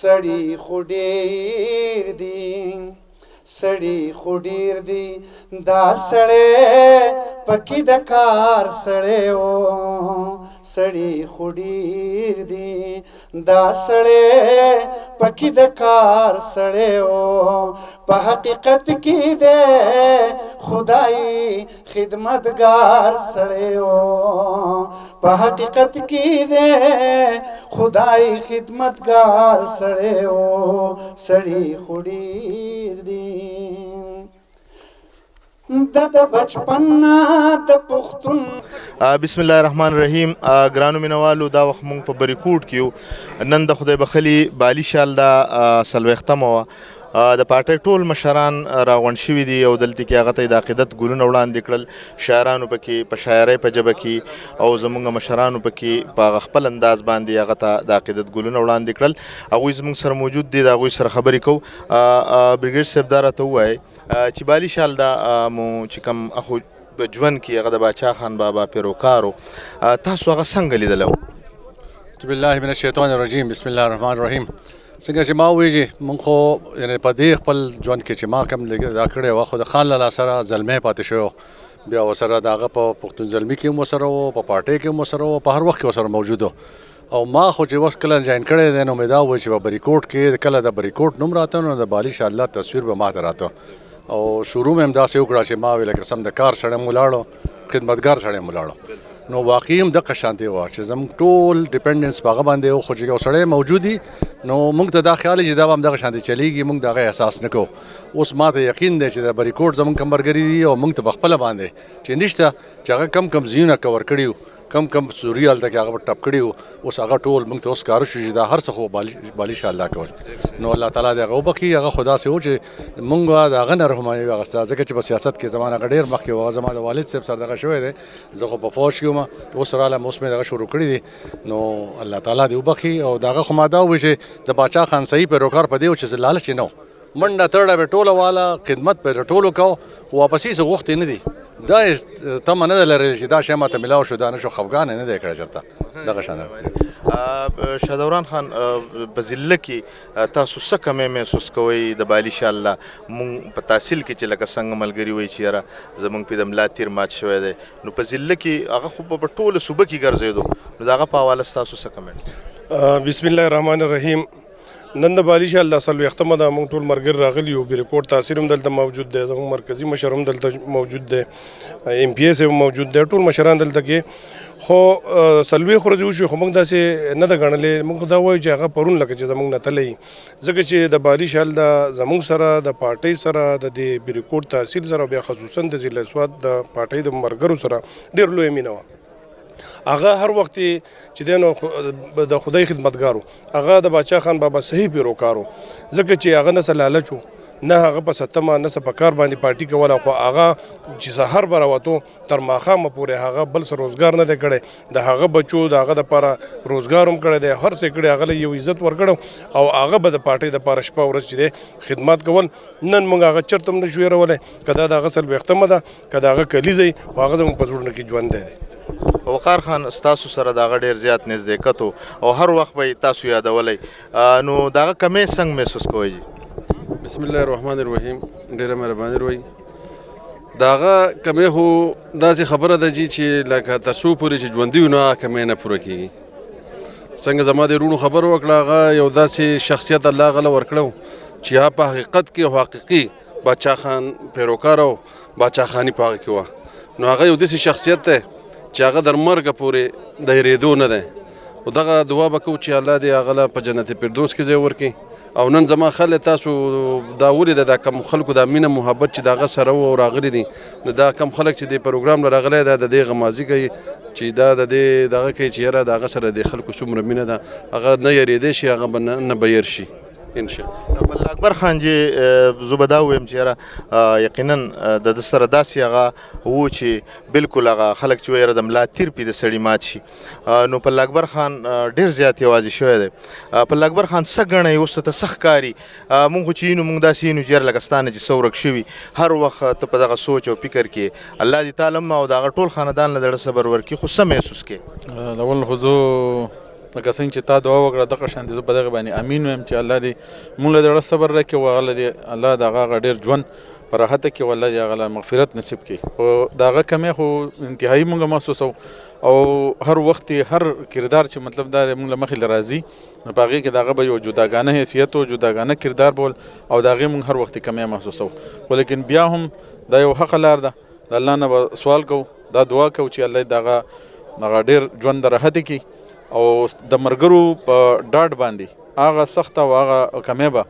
سړی خو ډیر دی سړی خو ډیر دی دا سړی پکې د کار سړی و سړی خو ډیر دی دا سړی پکې د کار سړی و په حقیقت کې دی خدای خدمتګار سړی و په حقیقت کې دی خدای خدمتګار سړی و سړی خو ډیر دی د بچپن د پښتون بسم الله الرحمن الرحیم. ګرانو مینوالو، دا وخت مونږ په بریکوټ کې یو. نن د خدای بخلي بالي شال دا څلوېښتمه وه. د پارټۍ ټول مشران راغونډ شوي دي او دلته کې هغه ته د عقیدت ګلونه وړاندې کړل. شاعرانو پکې په شاعرۍ په ژبه کې او زموږ مشرانو پکې په هغه خپل انداز باندې هغه ته د عقیدت ګلونه وړاندې کړل. هغوی زموږ سره موجود دي، د هغوی سره خبرې کوو. بریګیډ صاحب دا راته ووایئ چې بالي شال دا مو چې کوم اخو په ژوند کې هغه د باچا خان بابا پیروکارو، تاسو هغه څنګه لیدلی و؟ بسم الله من الشیطان الرجیم. بسم الله الرحمن الرحیم. څنګه چې ما ووایي موږ خو یعنې په دې خپل ژوند کې چې ما کوم دا کړی وه، خو د خان لالا سره زلمی پاتې شوی و. بیا ورسره د هغه په پښتون زلمي کې هم ورسره و، په پارټۍ کې هم ورسره و، په هر وخت کې ورسره موجود و. او ما خو چې اوس کله جاین کړی دی نو مې دا ووایي چې په بریکوټ کې کله د بریکوټ نوم راته نو د بالي شال الله تصویر به ما ته راته او شروع مې هم داسې وکړه چې ما ویل قسم د کار سړی م ولاړو، خدمتګار سړی م ولاړو. نو واقعي هم دغه شانتې وه چې زموږ ټول ډیپنډنس په هغه باندې و. خو چې یو سړی موجود وي نو موږ ته دا خیال چې دا به هم دغه شانتې چلیږي، موږ د هغه احساس نه کوو. اوس ما ته یقین دی چې د بریکوټ زموږ کم ملګري دي او موږ ته په خپله باندې چې نشته چې هغه کم ځایونه کور کړي وو، کم سوري هلته کې هغه به ټپ کړي وو. اوس هغه ټول موږ ته اوس ښکاره شو چې دا هر څه خو بالي شال الله کول. نو الله تعالی دې هغه وبخي. هغه خو داسې و چې موږ د هغه نه رحمایي واخیسته، ځکه چې په سیاست کې زما نه ډېر مخکې و. زما د والد صاحب سره دغه شوی دی، زه خو په فوج کې وم، اوس رالم، اوس مې دغه شروع کړي دي. نو الله تعالی دې وبخي. او د هغه خو ما دا ووایي چې د باچا خان صحیح پیروکار په دې و چې زه لالچ نه و، منډه تړه به ټوله واله خدمت به ټولو کوو، خو واپسي څه غوښتې نه دي. دا تمه نه ده لرلې چې دا شی ماته میلاو شو، دا نه شو خفګان نه دی کړی چېرته دغه شان. شادوران خان، په ضلع کې تاسو څه کمی محسوس کوئ د بالي شال الله؟ مونږ په تحصیل کې چې لکه څنګه ملګري وایي چې یاره زموږ پې د ملا تیر مات شوی دی، نو په ضلع کې هغه خو په ټوله صوبه کې ګرځېدو، نو د هغه په حواله ستاسو څه کمنټ؟ بسم الله الرحمن الرحیم. نن د بالي شال الله څلوېښتمه ده. موږ ټول ملګري راغلي یو. بریکوټ تاثیر هم دلته موجود دی، زموږ مرکزي مشر هم دلته موجود دی، ایم پی ایس هم موجود دی، ټول مشران دلته کې. خو څلوېښت ورځې وشوې خو موږ داسې نه ده ګڼلې. موږ دا وایو چې هغه پرون لکه چې زموږ نه تللی، ځکه چې د بالي شال دا زموږ سره د پارټۍ سره د دې بریکوټ تحصیل سره بیا خصوصا د ضلع سوات د پارټۍ د ملګرو سره ډېر لویه مینه وه. هغه هر وخت چې دی نو د خدای خدمتګارو، هغه د باچا خان بابا صحیح پیروکارو، ځکه چې هغه نه څه لالچ و، نه هغه په ستمه نه څه په کار باندې پارټي کوله. خو هغه چې سهار به راوتو تر ماښامه پورې هغه بل څه روزګار نه دی کړی. د هغه بچو د هغه دپاره روزګار هم کړی دی، هر څه یې کړی، هغه له یو عزت ورکړی او هغه به د پارټۍ دپاره شپه ورځ چې دی خدمت کول. نن موږ هغه چېرته هم نه شو هېرولی، که دا د هغه څلوېښتمه ده، که د هغه کلیزه خو هغه زموږ په زړونو کې ژوندی دی. وقار خان، ستاسو سره د هغه ډېر زیات نزدېکت و او هر وخت به یې تاسو یادولی، نو د هغه کمی څنګه محسوس کوئ؟ بسم الله الرحمن الرحیم. ډېره مهرباني روی. د هغه کمی خو داسې خبره ده چې لکه تر څو پورې چې ژوندي یو نو هغه کمی نه پوره کېږي. څنګه زما د وروڼو خبره وکړه، هغه یو داسې شخصیت الله هغه له ورکړی و چې هغه په حقیقت کې او حقیقي باچا خان پیروکار او باچا خاني په هغه کې وه. نو هغه یو داسې شخصیت دی چې هغه در مرګه پورې د هېرېدو نه دی. او دغه دعا به کوو چې الله دې هغه له په جنت فردوس کې ځای ورکړي. او نن زما خلک تاسو دا ولیده، دا کم خلکو دا مینه محبت چې د هغه سره و او راغلي دي، نو دا کم خلک چې د پروګرام له راغلی دا د دې غمازي کوي چې دا د دې دغه کوي چې یاره د هغه سره د خلکو څومره مینه ده، هغه نه یېرېدی شي، هغه به نه به هېر شي انشاءالله. الله اکبر خان جی، زه به دا ووایم چې یاره یقینا د ده سره داسې هغه و چې بلکل هغه خلک چې وایي د ملا تیر پې د سړي مات شي. نو په الله اکبر خان ډېر زیات یوازې شوی دی. په الله اکبر خان څه ګڼئ؟ اوس ته څه ښکاري؟ مونږ خو چې یینو مونږ داسې یینو چې یاره لکه ستا نه چې څه ورک شوي، هر وخت ته په دغه سوچ او فکر کې. الله دې تعالی او د هغه ټول خاندان له زړه صبر ورکړي. خو څه محسوس کې؟ اول خو زه لکه څنګه چې تا دعا وکړه دغه شان دې زه په دغه باندې امین وایم چې الله دې موږ له زړه صبر راکړي او هغه دې الله د هغه ډېر ژوند په راحته کې والله دې هغه مغفرت نصیب کړي او د هغه کمې خو انتهایي موږ محسوسوو او هر وخت هر کردار چې مطلب دا موږ له مخې راځي نو په هغې کې د هغه به یو جداګانه حیثیت او جداګانه کردار بول او د هغې موږ هر وخت کمې محسوسوو خو لیکن بیا هم دا یو حقه لار ده د الله نه به سوال کوو دا دعا کوو چې الله دې دغه ډېر ژوند د راحته کړي او د ملګرو په ډاډ باندې هغه سخته او هغه کمې به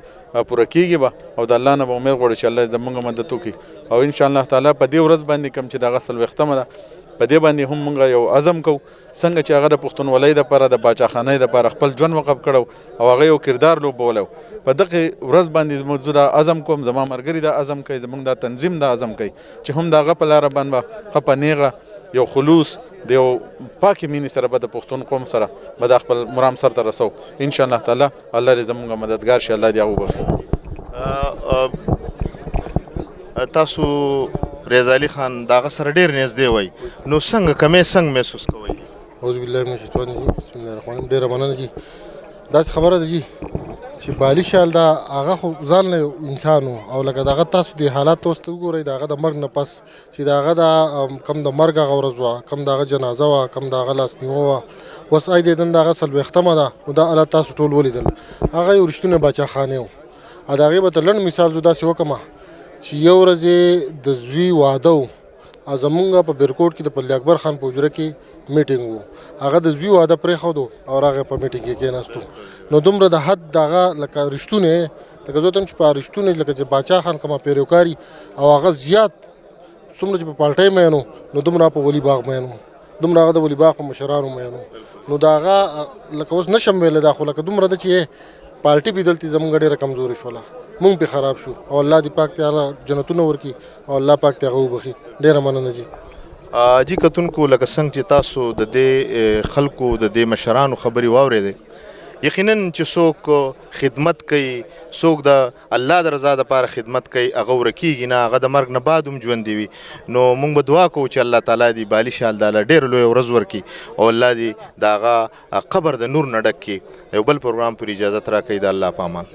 پوره کېږي به او د الله نه به امید غواړو چې الله زموږ مدد وکړي او انشاءالله تعالی په دې ورځ باندې کوم چې دغه 40مه ده په دې باندې هم موږ یو عزم کوو څنګه چې هغه د پښتونولۍ دپاره د باچاخانۍ دپاره خپل ژوند وقف کړو او هغه یو کردار لوبولی په دغه ورځ باندې زه دا عزم کوم زما ملګري دا عزم کوي زموږ دا تنظیم دا عزم کوي چې هم د هغه په لاره باندې به ښه په نیغه یو خلوص د یو پاکې مینې سره به د پښتون قوم سره به دا خپل مرام سر ته رسو انشاءالله تعالی الله دې زموږ مددګار شي الله دې هغه وبخي تاسو ریاض علي خان دغه سره ډېر نږدې وای نو څنګه کمې څنګه محسوس کوئ اعوذ بالله من الشیطان الرجیم بسم الله الرحمن الرحیم ډېره مننه جي داسې خبره ده جي چې بالي شال دا هغه خو ځان له انسان او لکه دغه تاسو د حالات اوس ته وګورئ د هغه د مرګ نه پس چې د هغه د کم د مرګ هغه ورځ وه کم د هغه جنازه وه کم د هغه لاسنیوه وه اوس ای دیدن د هغه 40مه ده نو دا الله تاسو ټول ولیدل هغه یو رښتونی باچاخانې و د هغې به ته لنډ مثال زه داسې وکړم چې یو ورځ د زوی واده و او زمونږ په بیرکوټ کې د پل اکبر خان په حجره کې میټینګ وو هغه د زوی واده پرېښودو او راغی په میټینګ کې کېناستو نو دومره د حد دغه لکه رښتونی لکه زه ته چې په رښتونی لکه چې باچا خان کومه پیروکاري او هغه زیات څومره چې په پالټۍ مین و نو دومره په ولی باغ مین و دومره هغه د ولی باغ په مشرانو مین و نو د هغه لکه اوس نشم ویلی دا خو لکه دومره ده چې پالټي بې دلته زموږ ډېره کمزوري شوله مونږ پې خراب شو او الله دې پاک ته هغه جنتونه ورکړي او الله پاک ته هغه وبخي ډېره مننه جي جی کتونکو لکه څنګه چې تاسو د دې خلکو د دې مشرانو خبرې واورېدې یقینا چې څوک خدمت کوي څوک د الله د رضا دپاره خدمت کوي هغه ورکېږي نه هغه د مرګ نه بعد هم ژوندی وي نو موږ به دعا کوو چې الله تعالی دې بالي شال د الله ډېره لویه ورځ ورکړي او الله دې د هغه قبر د نور نه ډک کړي یو بل پروګرام پورې اجازت راکوي د الله په امان